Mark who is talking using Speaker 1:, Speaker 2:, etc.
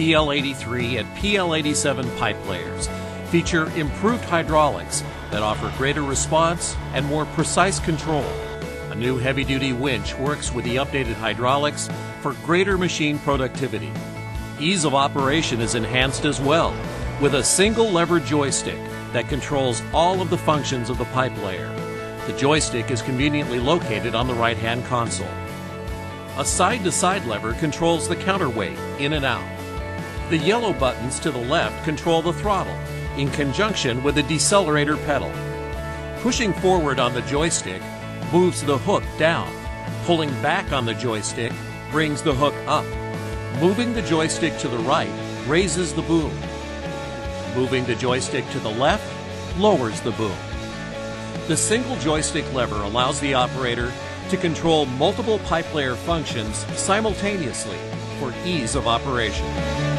Speaker 1: PL83 and PL87 pipe layers feature improved hydraulics that offer greater response and more precise control. A new heavy-duty winch works with the updated hydraulics for greater machine productivity. Ease of operation is enhanced as well with a single lever joystick that controls all of the functions of the pipe layer. The joystick is conveniently located on the right-hand console. A side-to-side lever controls the counterweight in and out. The yellow buttons to the left control the throttle in conjunction with the decelerator pedal. Pushing forward on the joystick moves the hook down. Pulling back on the joystick brings the hook up. Moving the joystick to the right raises the boom. Moving the joystick to the left lowers the boom. The single joystick lever allows the operator to control multiple pipe layer functions simultaneously for ease of operation.